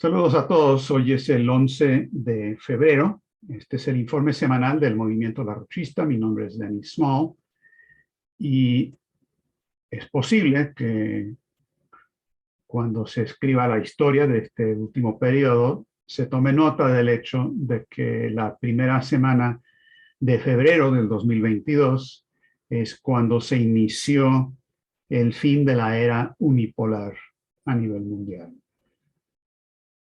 Saludos a todos. Hoy es el 11 de febrero. Este es el informe semanal del movimiento larouchista. Mi nombre es Denis Small y es posible que cuando se escriba la historia de este último periodo se tome nota del hecho de que la primera semana de febrero del 2022 es cuando se inició el fin de la era unipolar a nivel mundial.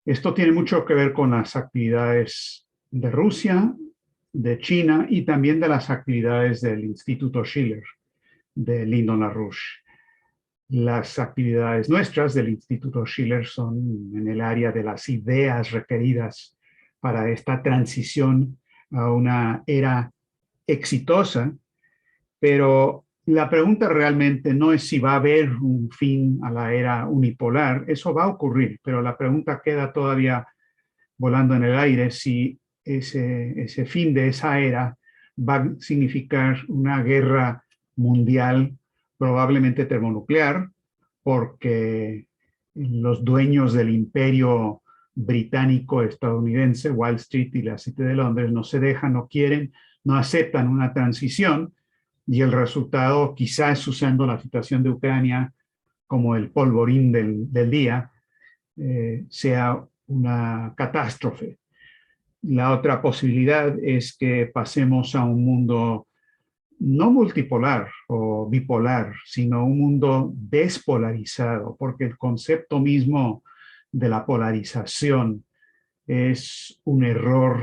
Esto tiene mucho que ver con las actividades de Rusia, de China y también de las actividades del Instituto Schiller de Lyndon LaRouche. Las actividades nuestras del Instituto Schiller son en el área de las ideas requeridas para esta transición a una era exitosa, pero la pregunta realmente no es si va a haber un fin a la era unipolar. Eso va a ocurrir, pero la pregunta queda todavía volando en el aire si ese fin de esa era va a significar una guerra mundial, probablemente termonuclear, porque los dueños del imperio británico estadounidense, Wall Street y la City de Londres, no se dejan, no quieren, no aceptan una transición, y el resultado, quizás usando la situación de Ucrania como el polvorín del día, sea una catástrofe. La otra posibilidad es que pasemos a un mundo no multipolar o bipolar, sino un mundo despolarizado, porque el concepto mismo de la polarización es un error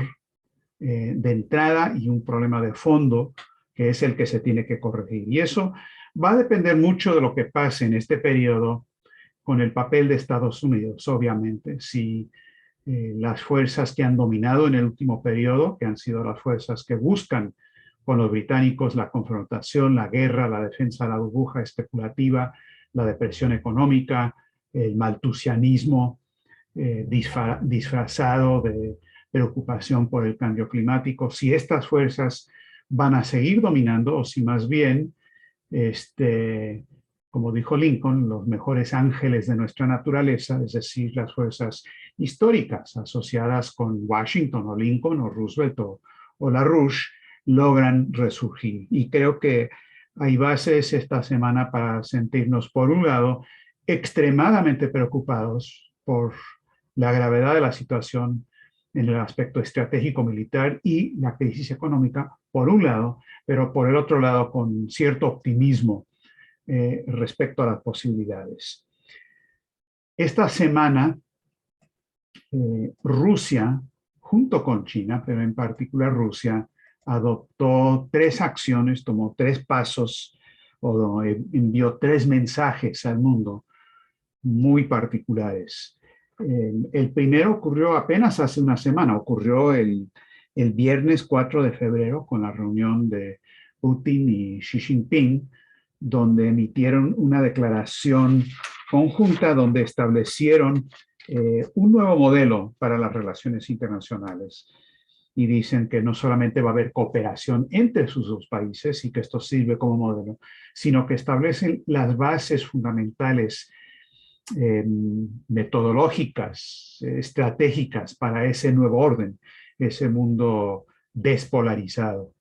de entrada y un problema de fondo que es el que se tiene que corregir. Y eso va a depender mucho de lo que pase en este periodo con el papel de Estados Unidos, obviamente. Si las fuerzas que han dominado en el último periodo, que han sido las fuerzas que buscan con los británicos la confrontación, la guerra, la defensa de la burbuja especulativa, la depresión económica, el maltusianismo disfrazado de preocupación por el cambio climático, si estas fuerzas van a seguir dominando o si más bien, como dijo Lincoln, los mejores ángeles de nuestra naturaleza, es decir, las fuerzas históricas asociadas con Washington o Lincoln o Roosevelt o LaRouche, logran resurgir. Y creo que hay bases esta semana para sentirnos, por un lado, extremadamente preocupados por la gravedad de la situación en el aspecto estratégico militar y la crisis económica, por un lado, pero por el otro lado con cierto optimismo respecto a las posibilidades. Esta semana, Rusia, junto con China, pero en particular Rusia, adoptó tres acciones, tomó tres pasos o envió tres mensajes al mundo muy particulares. El primero ocurrió apenas hace una semana, ocurrió el viernes 4 de febrero con la reunión de Putin y Xi Jinping, donde emitieron una declaración conjunta donde establecieron un nuevo modelo para las relaciones internacionales. Y dicen que no solamente va a haber cooperación entre sus dos países y que esto sirve como modelo, sino que establecen las bases fundamentales metodológicas, estratégicas para ese nuevo orden, ese mundo despolarizado.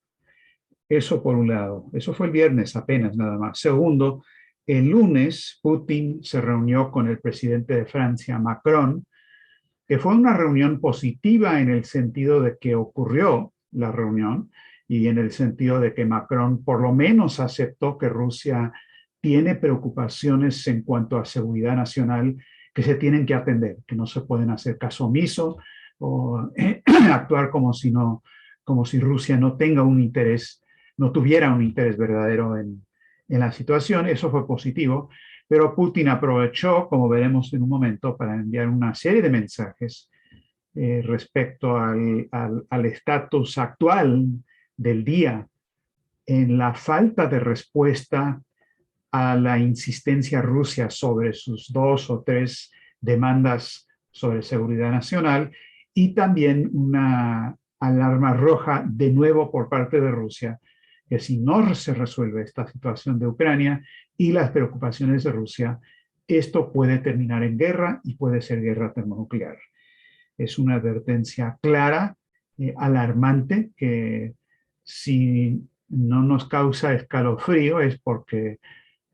Eso por un lado. Eso fue el viernes apenas nada más. Segundo, el lunes Putin se reunió con el presidente de Francia, Macron, que fue una reunión positiva en el sentido de que ocurrió la reunión y en el sentido de que Macron por lo menos aceptó que Rusia tiene preocupaciones en cuanto a seguridad nacional que se tienen que atender, que no se pueden hacer caso omiso o actuar como si Rusia no tenga un interés, no tuviera un interés verdadero en la situación. Eso fue positivo, pero Putin aprovechó, como veremos en un momento, para enviar una serie de mensajes respecto al estatus actual del día en la falta de respuesta a la insistencia rusa sobre sus dos o tres demandas sobre seguridad nacional y también una alarma roja de nuevo por parte de Rusia, que si no se resuelve esta situación de Ucrania y las preocupaciones de Rusia, esto puede terminar en guerra y puede ser guerra termonuclear. Es una advertencia clara, alarmante, que si no nos causa escalofrío es porque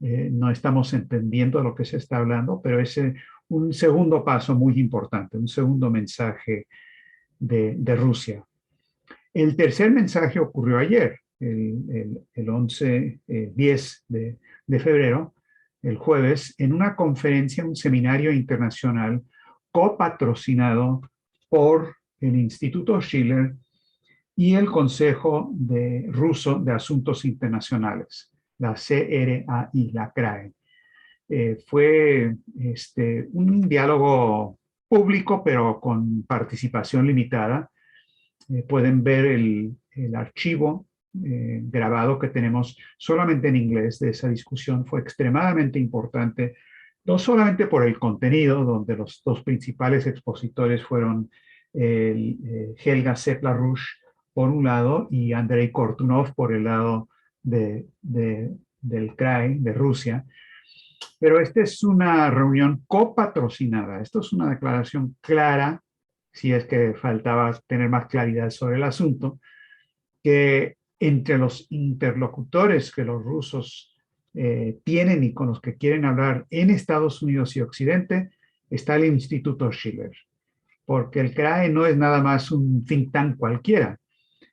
no estamos entendiendo lo que se está hablando, pero es un segundo paso muy importante, un segundo mensaje de Rusia. El tercer mensaje ocurrió ayer, el 10 de febrero, el jueves, en una conferencia, un seminario internacional copatrocinado por el Instituto Schiller y el Consejo Ruso de Asuntos Internacionales, la CRAI, la CRAE. Fue un diálogo público, pero con participación limitada. Pueden ver el archivo grabado que tenemos solamente en inglés de esa discusión. Fue extremadamente importante, no solamente por el contenido, donde los dos principales expositores fueron Helga Sepla-Rush por un lado y Andrei Kortunov por el lado del CRAE de Rusia. Pero esta es una reunión copatrocinada. Esto es una declaración clara, si es que faltaba tener más claridad sobre el asunto, que entre los interlocutores que los rusos tienen y con los que quieren hablar en Estados Unidos y Occidente, está el Instituto Schiller, porque el CRAE no es nada más un think tank cualquiera.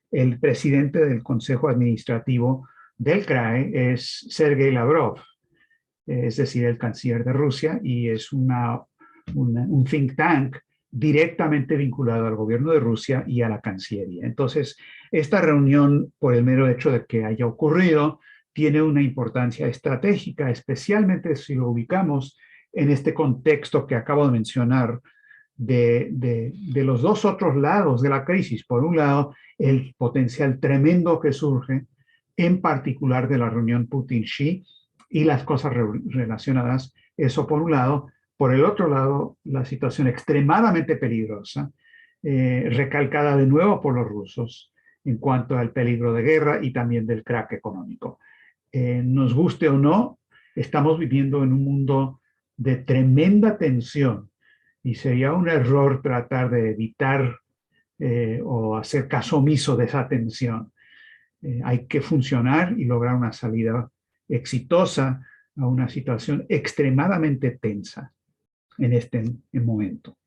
El presidente del Consejo Administrativo del CRAE es Sergei Lavrov, es decir, el canciller de Rusia, y es un think tank directamente vinculado al gobierno de Rusia y a la Cancillería. Entonces, esta reunión, por el mero hecho de que haya ocurrido, tiene una importancia estratégica, especialmente si lo ubicamos en este contexto que acabo de mencionar de los dos otros lados de la crisis. Por un lado, el potencial tremendo que surge, en particular de la reunión Putin-Xi, y las cosas relacionadas, eso por un lado. Por el otro lado, la situación extremadamente peligrosa, recalcada de nuevo por los rusos en cuanto al peligro de guerra y también del crack económico. Nos guste o no, estamos viviendo en un mundo de tremenda tensión y sería un error tratar de evitar o hacer caso omiso de esa tensión. Hay que funcionar y lograr una salida exitosa a una situación extremadamente tensa en este momento.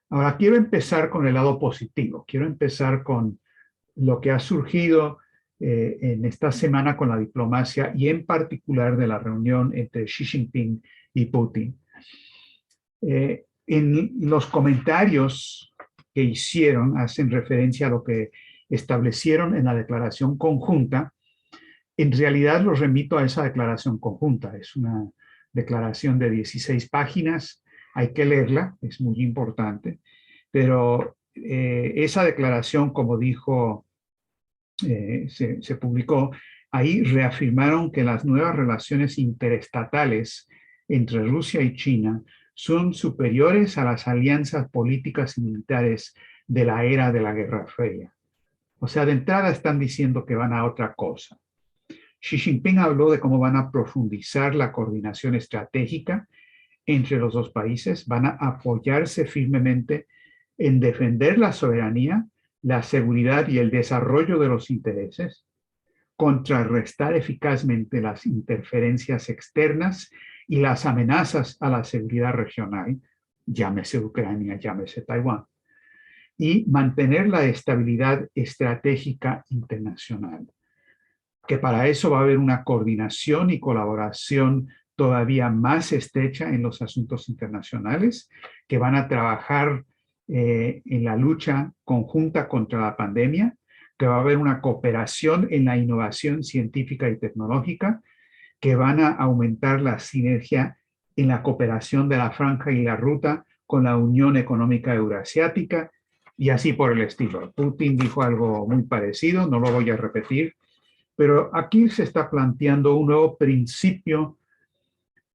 Ahora, quiero empezar con el lado positivo. Quiero empezar con lo que ha surgido en esta semana con la diplomacia y en particular de la reunión entre Xi Jinping y Putin. En los comentarios que hicieron hacen referencia a lo que establecieron en la declaración conjunta. En realidad los remito a esa declaración conjunta. Es una declaración de 16 páginas. Hay que leerla, es muy importante. Pero esa declaración, como dijo, se publicó, ahí reafirmaron que las nuevas relaciones interestatales entre Rusia y China son superiores a las alianzas políticas y militares de la era de la Guerra Fría. O sea, de entrada están diciendo que van a otra cosa. Xi Jinping habló de cómo van a profundizar la coordinación estratégica entre los dos países, van a apoyarse firmemente en defender la soberanía, la seguridad y el desarrollo de los intereses, contrarrestar eficazmente las interferencias externas y las amenazas a la seguridad regional, llámese Ucrania, llámese Taiwán, y mantener la estabilidad estratégica internacional, que para eso va a haber una coordinación y colaboración todavía más estrecha en los asuntos internacionales, que van a trabajar en la lucha conjunta contra la pandemia, que va a haber una cooperación en la innovación científica y tecnológica, que van a aumentar la sinergia en la cooperación de la Franja y la Ruta con la Unión Económica Eurasiática y así por el estilo. Putin dijo algo muy parecido, no lo voy a repetir, pero aquí se está planteando un nuevo principio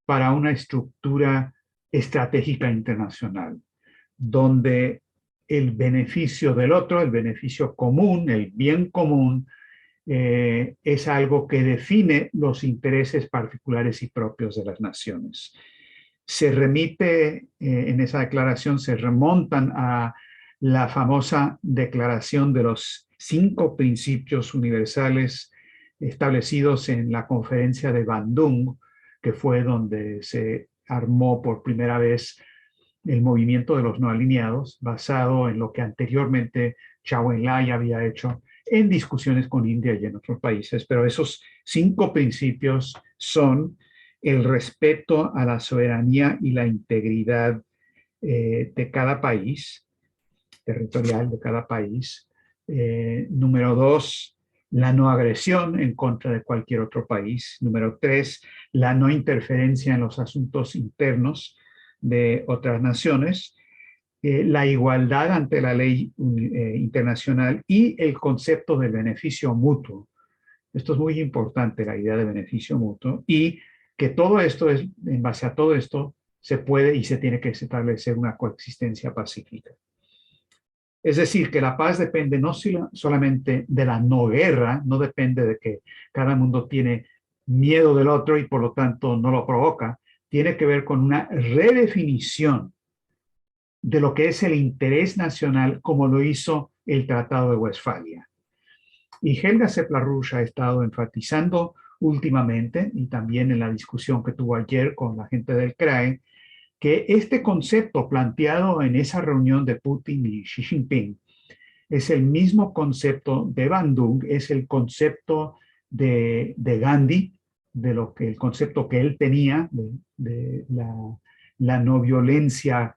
para una estructura estratégica internacional, donde el beneficio del otro, el beneficio común, el bien común, es algo que define los intereses particulares y propios de las naciones. se remite, en esa declaración se remontan a la famosa declaración de los 5 principios universales establecidos en la conferencia de Bandung, que fue donde se armó por primera vez el movimiento de los no alineados, basado en lo que anteriormente Zhou Enlai había hecho en discusiones con India y en otros países. Pero esos 5 principios son el respeto a la soberanía y la integridad de cada país, territorial de cada país. Número 2, la no agresión en contra de cualquier otro país. Número 3, la no interferencia en los asuntos internos de otras naciones. La igualdad ante la ley internacional y el concepto de beneficio mutuo. Esto es muy importante, la idea de beneficio mutuo, y que todo esto es, en base a todo esto, se puede y se tiene que establecer una coexistencia pacífica. Es decir, que la paz depende no solamente de la no guerra, no depende de que cada mundo tiene miedo del otro y por lo tanto no lo provoca, tiene que ver con una redefinición de lo que es el interés nacional como lo hizo el Tratado de Westfalia. Y Helga Seppler-Rouge ha estado enfatizando últimamente, y también en la discusión que tuvo ayer con la gente del CRAE, que este concepto planteado en esa reunión de Putin y Xi Jinping es el mismo concepto de Bandung, es el concepto de Gandhi, de lo que el concepto que él tenía de la no violencia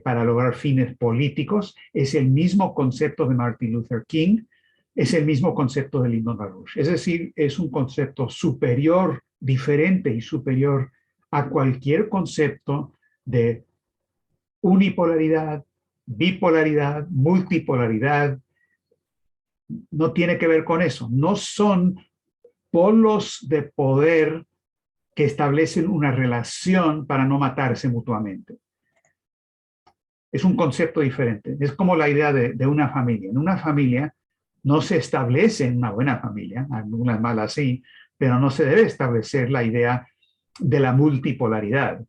para lograr fines políticos, es el mismo concepto de Martin Luther King, es el mismo concepto de Lyndon LaRouche. Es decir, es un concepto superior, diferente y superior a cualquier concepto de unipolaridad, bipolaridad, multipolaridad. No tiene que ver con eso. No son polos de poder que establecen una relación para no matarse mutuamente. Es un concepto diferente. Es como la idea de una familia. En una familia no se establece, en una buena familia, algunas malas sí, pero no se debe establecer la idea de la multipolaridad.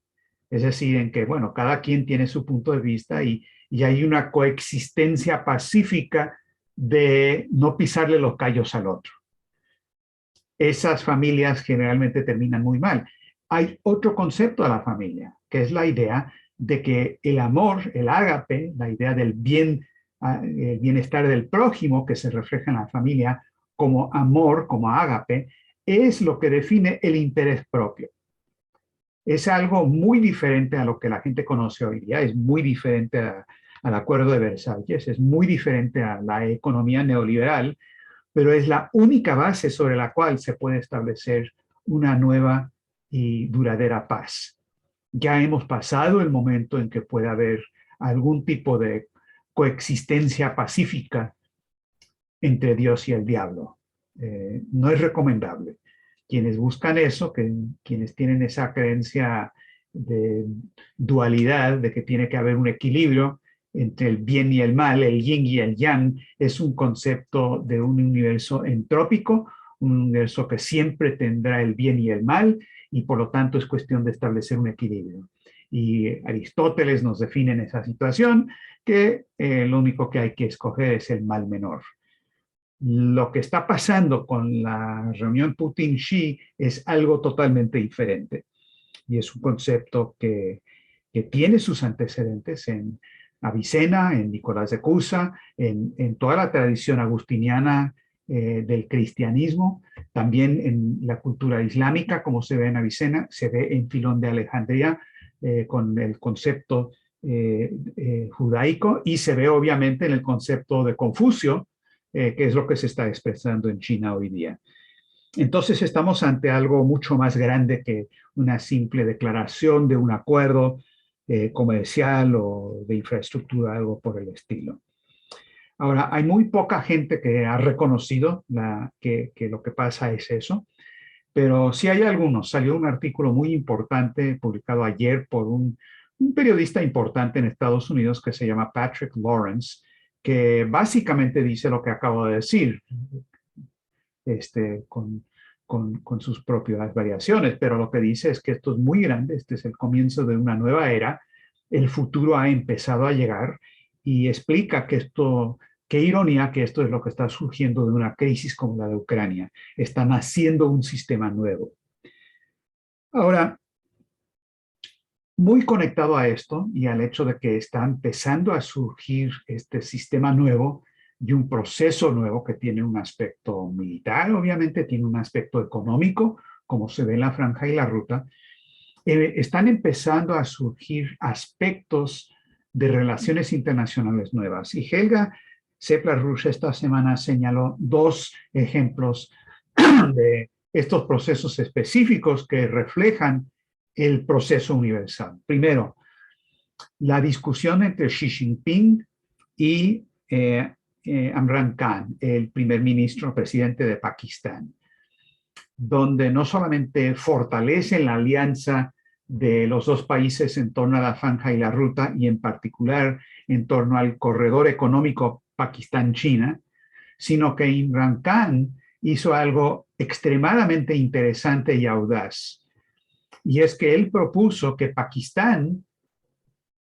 Es decir, en que, bueno, cada quien tiene su punto de vista y hay una coexistencia pacífica de no pisarle los callos al otro. Esas familias generalmente terminan muy mal. Hay otro concepto de la familia, que es la idea de que el amor, el ágape, la idea del bien, el bienestar del prójimo que se refleja en la familia como amor, como ágape, es lo que define el interés propio. Es algo muy diferente a lo que la gente conoce hoy día, es muy diferente al Acuerdo de Versalles, es muy diferente a la economía neoliberal, pero es la única base sobre la cual se puede establecer una nueva y duradera paz. Ya hemos pasado el momento en que pueda haber algún tipo de coexistencia pacífica entre Dios y el diablo. No es recomendable. Quienes buscan eso, quienes tienen esa creencia de dualidad, de que tiene que haber un equilibrio entre el bien y el mal, el yin y el yang, es un concepto de un universo entrópico, un universo que siempre tendrá el bien y el mal, y por lo tanto es cuestión de establecer un equilibrio. Y Aristóteles nos define en esa situación que lo único que hay que escoger es el mal menor. Lo que está pasando con la reunión Putin-Xi es algo totalmente diferente. Y es un concepto que tiene sus antecedentes en Avicena, en Nicolás de Cusa, en toda la tradición agustiniana del cristianismo, también en la cultura islámica, como se ve en Avicena, se ve en Filón de Alejandría con el concepto judaico, y se ve obviamente en el concepto de Confucio, que es lo que se está expresando en China hoy día. Entonces estamos ante algo mucho más grande que una simple declaración de un acuerdo comercial o de infraestructura, algo por el estilo. Ahora, hay muy poca gente que ha reconocido que lo que pasa es eso, pero sí hay algunos. Salió un artículo muy importante publicado ayer por un periodista importante en Estados Unidos que se llama Patrick Lawrence, que básicamente dice lo que acabo de decir, con con sus propias variaciones, pero lo que dice es que esto es muy grande, este es el comienzo de una nueva era, el futuro ha empezado a llegar y explica que esto, qué ironía que esto es lo que está surgiendo de una crisis como la de Ucrania, está naciendo un sistema nuevo. Ahora, muy conectado a esto y al hecho de que está empezando a surgir este sistema nuevo y un proceso nuevo que tiene un aspecto militar, obviamente tiene un aspecto económico, como se ve en la franja y la ruta, están empezando a surgir aspectos de relaciones internacionales nuevas. Y Helga Sepler-Rush esta semana señaló dos ejemplos de estos procesos específicos que reflejan el proceso universal. Primero, la discusión entre Xi Jinping y Imran Khan, el primer ministro, presidente de Pakistán, donde no solamente fortalecen la alianza de los dos países en torno a la franja y la ruta, y en particular en torno al corredor económico Pakistán-China, sino que Imran Khan hizo algo extremadamente interesante y audaz. Y es que él propuso que Pakistán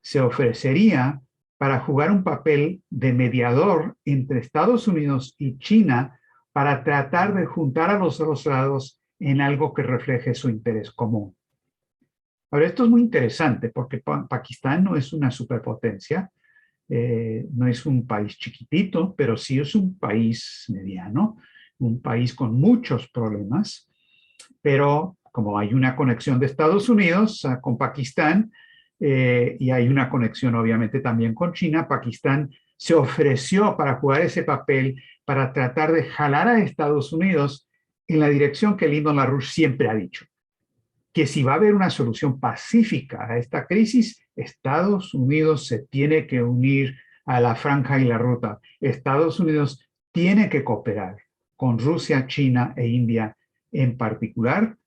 se ofrecería para jugar un papel de mediador entre Estados Unidos y China para tratar de juntar a los dos lados en algo que refleje su interés común. Ahora, esto es muy interesante porque Pakistán no es una superpotencia, no es un país chiquitito, pero sí es un país mediano, un país con muchos problemas, pero como hay una conexión de Estados Unidos con Pakistán y hay una conexión obviamente también con China, Pakistán se ofreció para jugar ese papel, para tratar de jalar a Estados Unidos en la dirección que Lyndon LaRouche siempre ha dicho, que si va a haber una solución pacífica a esta crisis, Estados Unidos se tiene que unir a la franja y la ruta. Estados Unidos tiene que cooperar con Rusia, China e India en particular,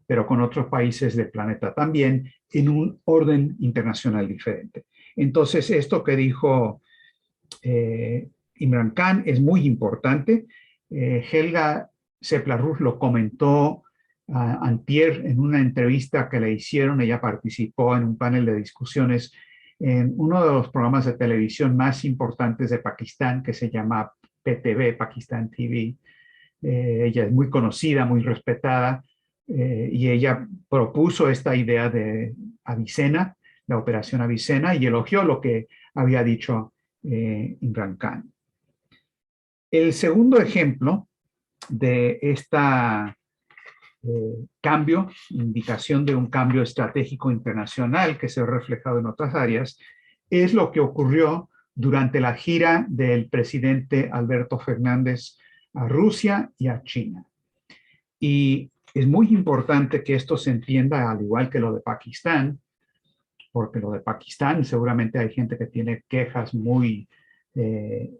pero con otros países del planeta también, en un orden internacional diferente. Entonces, esto que dijo Imran Khan es muy importante. Helga Sepler-Rush lo comentó antier en una entrevista que le hicieron. Ella participó en un panel de discusiones en uno de los programas de televisión más importantes de Pakistán, que se llama PTV, Pakistan TV. Ella es muy conocida, muy respetada, y ella propuso esta idea de Avicena, la operación Avicena, y elogió lo que había dicho Imran Khan. El segundo ejemplo de esta cambio, indicación de un cambio estratégico internacional que se ha reflejado en otras áreas, es lo que ocurrió durante la gira del presidente Alberto Fernández a Rusia y a China. Y es muy importante que esto se entienda, al igual que lo de Pakistán, porque lo de Pakistán seguramente hay gente que tiene quejas muy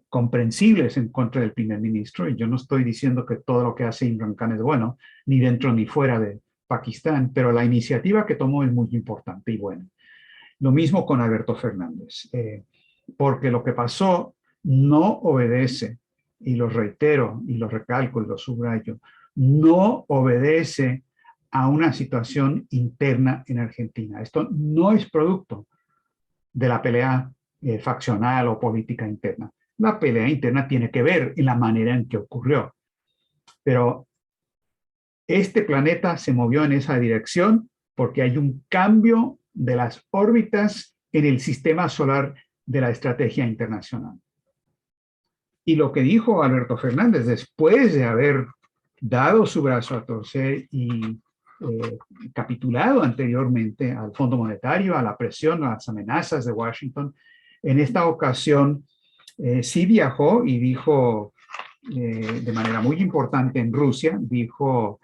comprensibles en contra del primer ministro, y yo no estoy diciendo que todo lo que hace Imran Khan es bueno, ni dentro ni fuera de Pakistán, pero la iniciativa que tomó es muy importante y buena. Lo mismo con Alberto Fernández, porque lo que pasó no obedece, y lo reitero, y lo recalco, y lo subrayo, no obedece a una situación interna en Argentina. Esto no es producto de la pelea faccional o política interna. La pelea interna tiene que ver en la manera en que ocurrió. Pero este planeta se movió en esa dirección porque hay un cambio de las órbitas en el sistema solar de la estrategia internacional. Y lo que dijo Alberto Fernández después de haber dado su brazo a torcer y capitulado anteriormente al Fondo Monetario, a la presión, a las amenazas de Washington, en esta ocasión sí viajó y dijo de manera muy importante en Rusia, dijo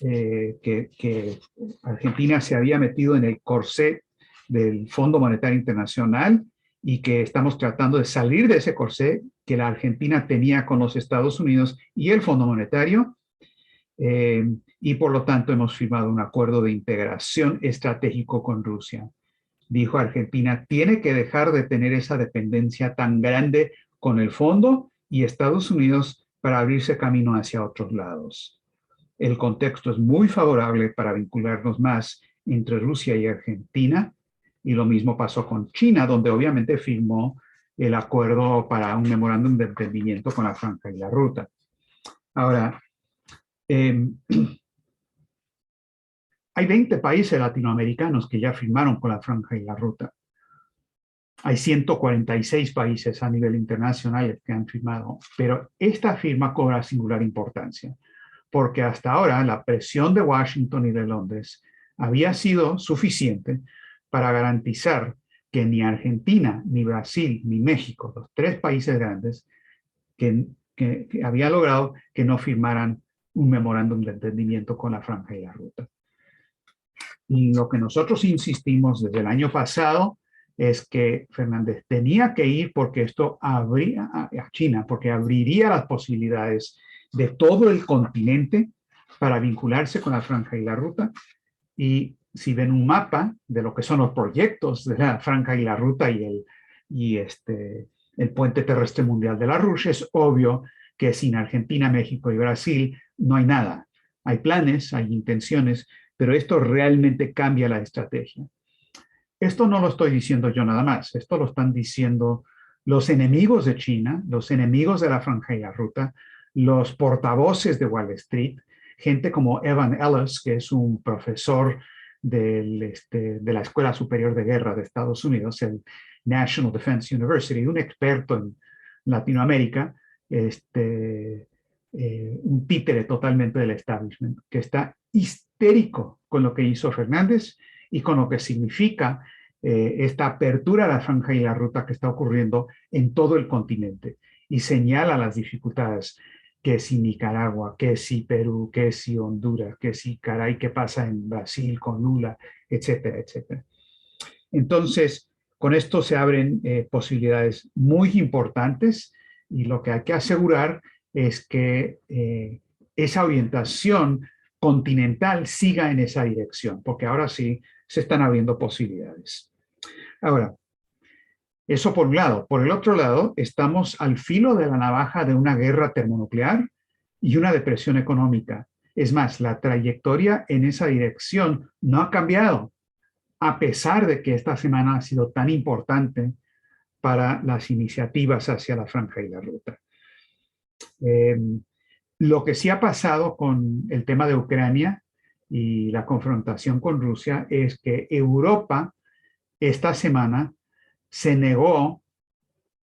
que Argentina se había metido en el corsé del Fondo Monetario Internacional y que estamos tratando de salir de ese corsé que la Argentina tenía con los Estados Unidos y el Fondo Monetario, y por lo tanto hemos firmado un acuerdo de integración estratégico con Rusia. Dijo Argentina, tiene que dejar de tener esa dependencia tan grande con el fondo y Estados Unidos para abrirse camino hacia otros lados. el contexto es muy favorable para vincularnos más entre Rusia y Argentina, y lo mismo pasó con China, donde obviamente firmó el acuerdo para un memorándum de entendimiento con la Franja y la Ruta. Ahora, hay 20 países latinoamericanos que ya firmaron con la Franja y la Ruta. Hay 146 países a nivel internacional que han firmado, pero esta firma cobra singular importancia, porque hasta ahora la presión de Washington y de Londres había sido suficiente para garantizar que ni Argentina, ni Brasil, ni México, los tres países grandes, que había logrado que no firmaran un memorándum de entendimiento con la Franja y la Ruta. Y lo que nosotros insistimos desde el año pasado es que Fernández tenía que ir porque esto abría a China, porque abriría las posibilidades de todo el continente para vincularse con la Franja y la Ruta. Y si ven un mapa de lo que son los proyectos de la Franja y la Ruta y el puente terrestre mundial de la Rusia, es obvio que sin Argentina, México y Brasil no hay nada. Hay planes, hay intenciones, pero esto realmente cambia la estrategia. Esto no lo estoy diciendo yo nada más, esto lo están diciendo los enemigos de China, los enemigos de la Franja y la Ruta, los portavoces de Wall Street, gente como Evan Ellis, que es un profesor de la Escuela Superior de Guerra de Estados Unidos, el National Defense University, un experto en Latinoamérica, un títere totalmente del establishment, que está histérico con lo que hizo Fernández y con lo que significa esta apertura a la Franja y la Ruta que está ocurriendo en todo el continente, y señala las dificultades, que si Nicaragua, que si Perú, que si Honduras, que si caray, qué pasa en Brasil con Lula, etcétera, etcétera. Entonces, con esto se abren posibilidades muy importantes, y lo que hay que asegurar es que esa orientación continental siga en esa dirección, porque ahora sí se están abriendo posibilidades. Ahora, eso por un lado. Por el otro lado, estamos al filo de la navaja de una guerra termonuclear y una depresión económica. Es más, la trayectoria en esa dirección no ha cambiado, a pesar de que esta semana ha sido tan importante para las iniciativas hacia la Franja y la Ruta. Lo que sí ha pasado con el tema de Ucrania y la confrontación con Rusia es que Europa esta semana se negó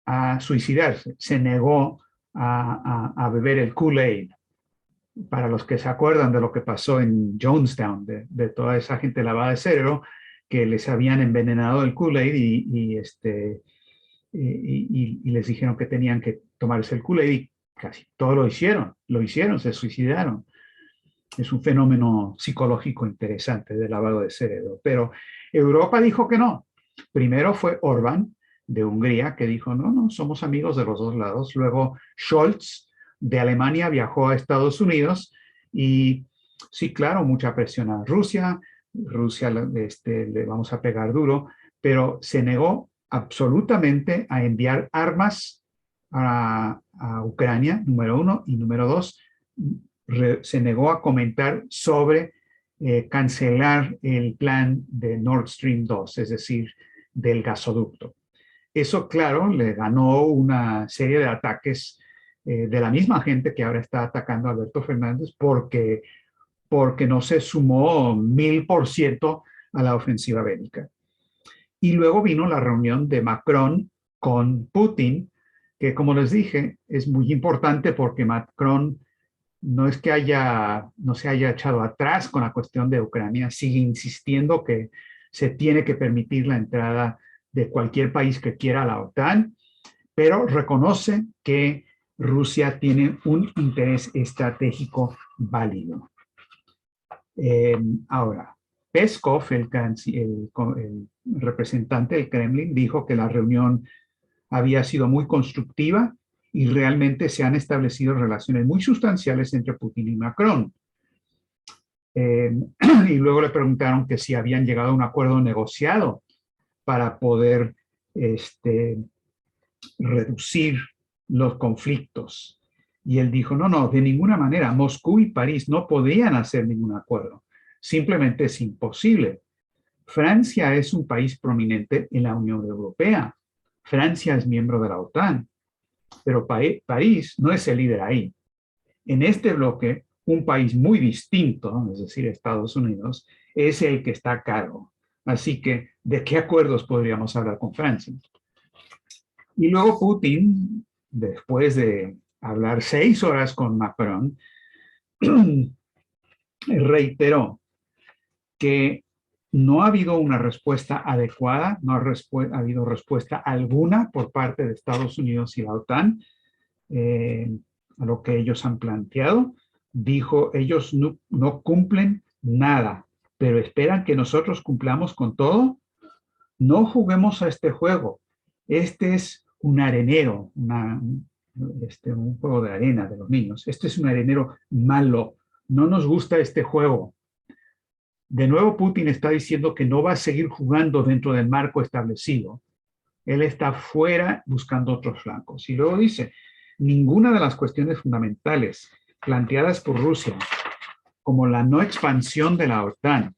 a suicidarse, se negó a beber el Kool-Aid. Para los que se acuerdan de lo que pasó en Jonestown, de toda esa gente lavada de cerebro, que les habían envenenado el Kool-Aid y les dijeron que tenían que tomarse el Kool-Aid, y casi todos lo hicieron, se suicidaron. Es un fenómeno psicológico interesante de lavado de cerebro. Pero Europa dijo que no. Primero fue Orbán de Hungría, que dijo, no, somos amigos de los dos lados. Luego Scholz de Alemania viajó a Estados Unidos y sí, claro, mucha presión a Rusia. Rusia le vamos a pegar duro, pero se negó absolutamente a enviar armas a Ucrania, número uno, y número dos, se negó a comentar sobre cancelar el plan de Nord Stream 2, es decir, del gasoducto. Eso, claro, le ganó una serie de ataques de la misma gente que ahora está atacando a Alberto Fernández porque no se sumó 1000% a la ofensiva bélica. Y luego vino la reunión de Macron con Putin, que, como les dije, es muy importante porque Macron no es que no se haya echado atrás con la cuestión de Ucrania, sigue insistiendo que se tiene que permitir la entrada de cualquier país que quiera a la OTAN, pero reconoce que Rusia tiene un interés estratégico válido. Ahora, Peskov, el representante del Kremlin, dijo que la reunión había sido muy constructiva y realmente se han establecido relaciones muy sustanciales entre Putin y Macron. Y luego le preguntaron que si habían llegado a un acuerdo negociado para poder reducir los conflictos. Y él dijo, no, no, de ninguna manera, Moscú y París no podían hacer ningún acuerdo. Simplemente es imposible. Francia es un país prominente en la Unión Europea. Francia es miembro de la OTAN, pero París no es el líder ahí. En este bloque, un país muy distinto, es decir, Estados Unidos, es el que está a cargo. Así que, ¿de qué acuerdos podríamos hablar con Francia? Y luego Putin, después de hablar 6 horas con Macron, reiteró que no ha habido una respuesta adecuada, no ha habido respuesta alguna por parte de Estados Unidos y la OTAN a lo que ellos han planteado. Dijo, ellos no cumplen nada, pero esperan que nosotros cumplamos con todo. No juguemos a este juego. Este es un arenero, un juego de arena de los niños. Este es un arenero malo. No nos gusta este juego. De nuevo, Putin está diciendo que no va a seguir jugando dentro del marco establecido. Él está fuera buscando otros flancos. Y luego dice, ninguna de las cuestiones fundamentales planteadas por Rusia, como la no expansión de la OTAN,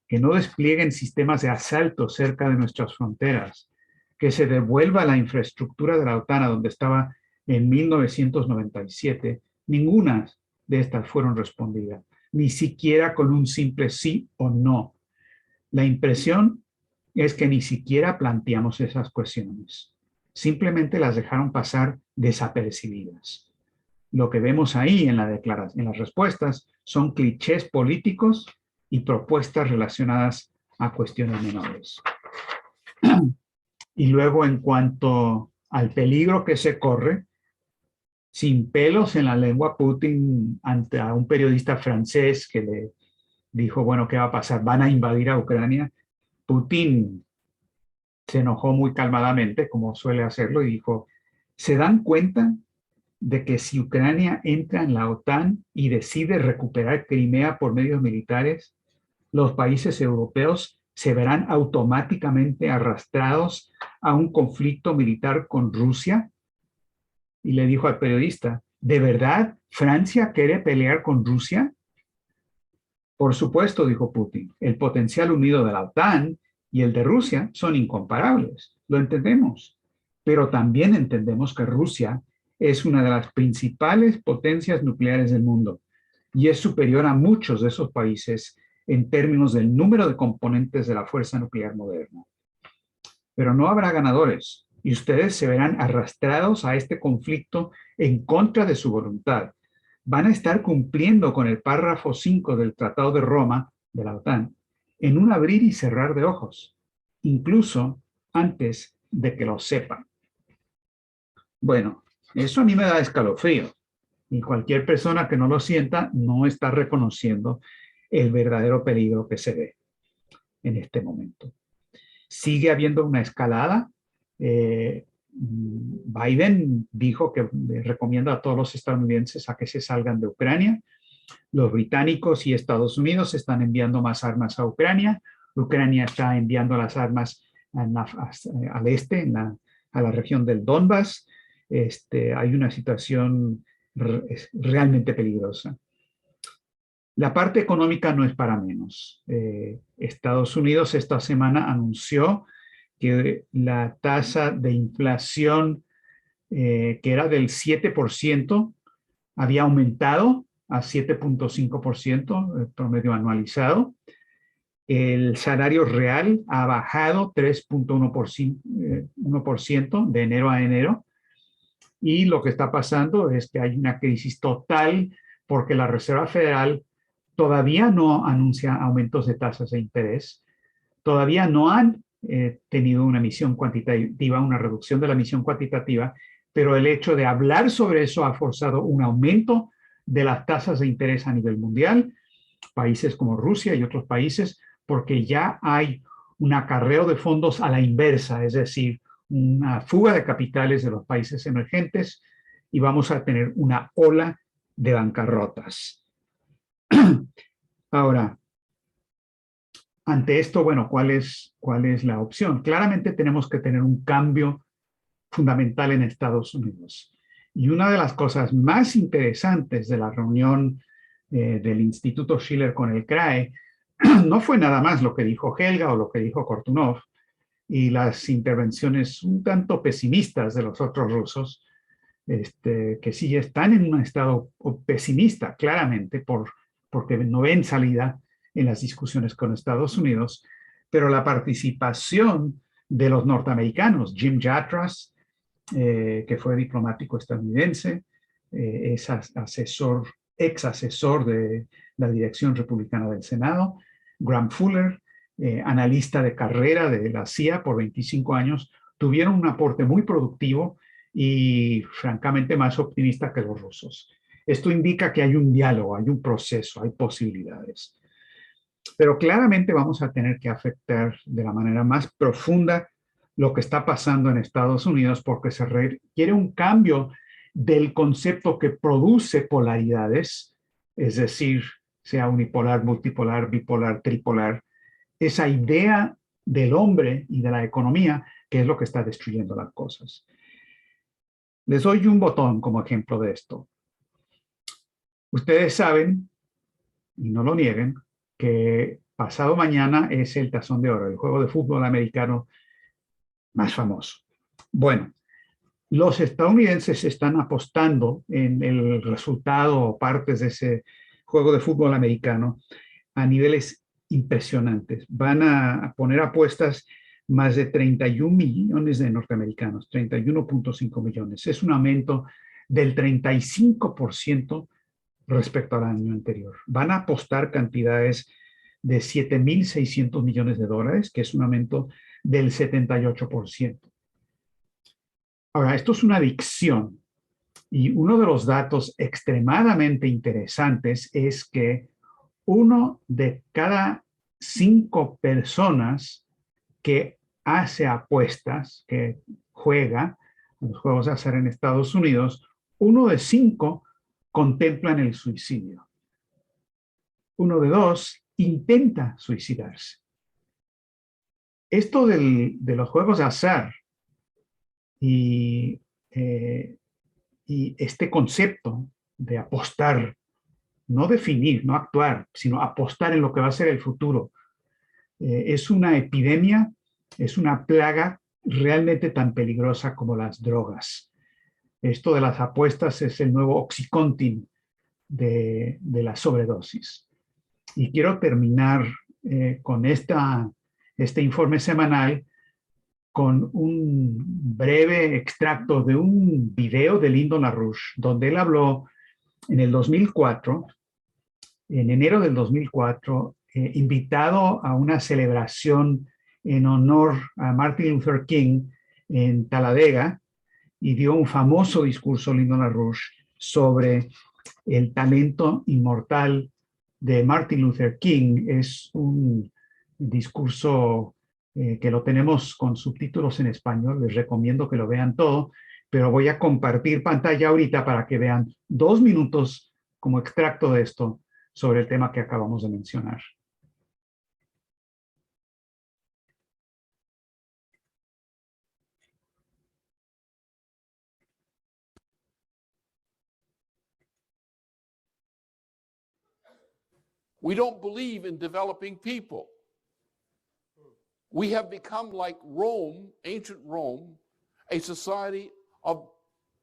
que no desplieguen sistemas de asalto cerca de nuestras fronteras, que se devuelva la infraestructura de la OTAN a donde estaba en 1997, ninguna de estas fueron respondidas, ni siquiera con un simple sí o no. La impresión es que ni siquiera planteamos esas cuestiones. Simplemente las dejaron pasar desapercibidas. Lo que vemos ahí en las respuestas son clichés políticos y propuestas relacionadas a cuestiones menores. Y luego, en cuanto al peligro que se corre, sin pelos en la lengua, Putin, ante a un periodista francés que le dijo, bueno, ¿qué va a pasar? ¿Van a invadir a Ucrania? Putin se enojó muy calmadamente, como suele hacerlo, y dijo, ¿se dan cuenta de que si Ucrania entra en la OTAN y decide recuperar Crimea por medios militares, los países europeos se verán automáticamente arrastrados a un conflicto militar con Rusia? Y le dijo al periodista, ¿de verdad Francia quiere pelear con Rusia? Por supuesto, dijo Putin, el potencial unido de la OTAN y el de Rusia son incomparables. Lo entendemos. Pero también entendemos que Rusia es una de las principales potencias nucleares del mundo y es superior a muchos de esos países en términos del número de componentes de la fuerza nuclear moderna. Pero no habrá ganadores y ustedes se verán arrastrados a este conflicto en contra de su voluntad. Van a estar cumpliendo con el párrafo 5 del Tratado de Roma de la OTAN en un abrir y cerrar de ojos, incluso antes de que lo sepan. Bueno, eso a mí me da escalofrío y cualquier persona que no lo sienta no está reconociendo el verdadero peligro que se ve en este momento. Sigue habiendo una escalada. Biden dijo que recomienda a todos los estadounidenses a que se salgan de Ucrania. Los británicos y Estados Unidos están enviando más armas a Ucrania. Ucrania está enviando las armas al este, a la región del Donbass. Hay una situación realmente peligrosa. La parte económica no es para menos. Estados Unidos esta semana anunció que la tasa de inflación, que era del 7%, había aumentado a 7.5%, el promedio anualizado. El salario real ha bajado 3.1% de enero a enero. Y lo que está pasando es que hay una crisis total porque la Reserva Federal todavía no anuncia aumentos de tasas de interés, todavía no han tenido una emisión cuantitativa, una reducción de la emisión cuantitativa, pero el hecho de hablar sobre eso ha forzado un aumento de las tasas de interés a nivel mundial, países como Rusia y otros países, porque ya hay un acarreo de fondos a la inversa, es decir, una fuga de capitales de los países emergentes y vamos a tener una ola de bancarrotas. Ahora, ante esto, bueno, ¿cuál es la opción? Claramente tenemos que tener un cambio fundamental en Estados Unidos. Y una de las cosas más interesantes de la reunión del Instituto Schiller con el CRAE no fue nada más lo que dijo Helga o lo que dijo Kortunov y las intervenciones un tanto pesimistas de los otros rusos, que sí están en un estado pesimista, claramente, porque no ven salida en las discusiones con Estados Unidos, pero la participación de los norteamericanos, Jim Jatras, que fue diplomático estadounidense, es asesor, ex asesor de la dirección republicana del Senado, Graham Fuller, analista de carrera de la CIA por 25 años, tuvieron un aporte muy productivo y francamente más optimista que los rusos. Esto indica que hay un diálogo, hay un proceso, hay posibilidades. Pero claramente vamos a tener que afectar de la manera más profunda lo que está pasando en Estados Unidos porque se requiere un cambio del concepto que produce polaridades, es decir, sea unipolar, multipolar, bipolar, tripolar, esa idea del hombre y de la economía que es lo que está destruyendo las cosas. Les doy un botón como ejemplo de esto. Ustedes saben, y no lo nieguen, que pasado mañana es el Tazón de Oro, el juego de fútbol americano más famoso. Bueno, los estadounidenses están apostando en el resultado o partes de ese juego de fútbol americano a niveles impresionantes. Van a poner apuestas más de 31 millones de norteamericanos, 31.5 millones. Es un aumento del 35% respecto al año anterior. Van a apostar cantidades de 7.600 millones de dólares, que es un aumento del 78%. Ahora, esto es una adicción y uno de los datos extremadamente interesantes es que 1 de cada 5 personas que hace apuestas, que juega los juegos de azar en Estados Unidos, 1 de 5 contemplan el suicidio. 1 de 2 intenta suicidarse. Esto de los juegos de azar y, este concepto de apostar, no definir, no actuar, sino apostar en lo que va a ser el futuro, es una epidemia, es una plaga realmente tan peligrosa como las drogas. Esto de las apuestas es el nuevo Oxycontin de la sobredosis. Y quiero terminar con este informe semanal con un breve extracto de un video de Lyndon LaRouche, donde él habló en el 2004, en enero del 2004, invitado a una celebración en honor a Martin Luther King en Talladega, y dio un famoso discurso, Lyndon LaRouche, sobre el talento inmortal de Martin Luther King. Es un discurso que lo tenemos con subtítulos en español, les recomiendo que lo vean todo, pero voy a compartir pantalla ahorita para que vean 2 minutos como extracto de esto sobre el tema que acabamos de mencionar. We don't believe in developing people. We have become like Rome, ancient Rome, a society of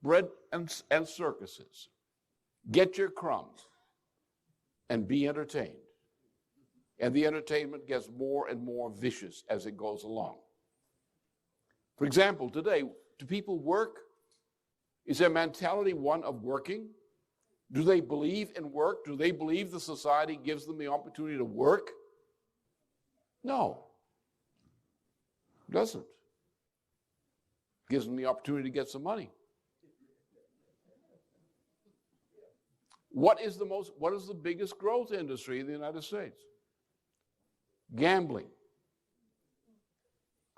bread and circuses. Get your crumbs and be entertained. And the entertainment gets more and more vicious as it goes along. For example, today, do people work? Is their mentality one of working? Do they believe in work? Do they believe the society gives them the opportunity to work? No. It doesn't. It gives them the opportunity to get some money. What is the biggest growth industry in the United States? Gambling.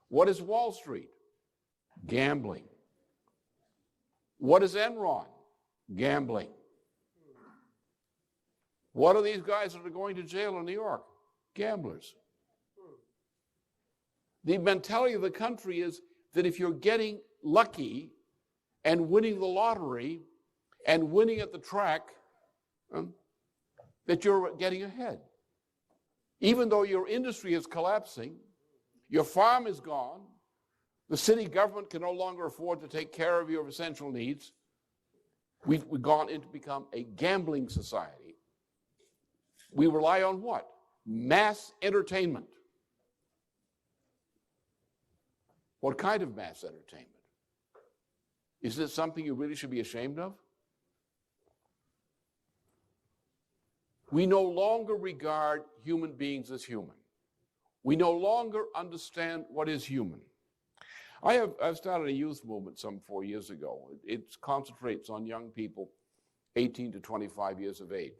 What is Wall Street? Gambling. What is Enron? Gambling. What are these guys that are going to jail in New York? Gamblers. The mentality of the country is that if you're getting lucky and winning the lottery and winning at the track that you're getting ahead. Even though your industry is collapsing, your farm is gone, the city government can no longer afford to take care of your essential needs, we've gone into become a gambling society. We rely on what? Mass entertainment. What kind of mass entertainment? Is this something you really should be ashamed of? We no longer regard human beings as human. We no longer understand what is human. I've started a youth movement some 4 years ago. It concentrates on young people 18 to 25 years of age.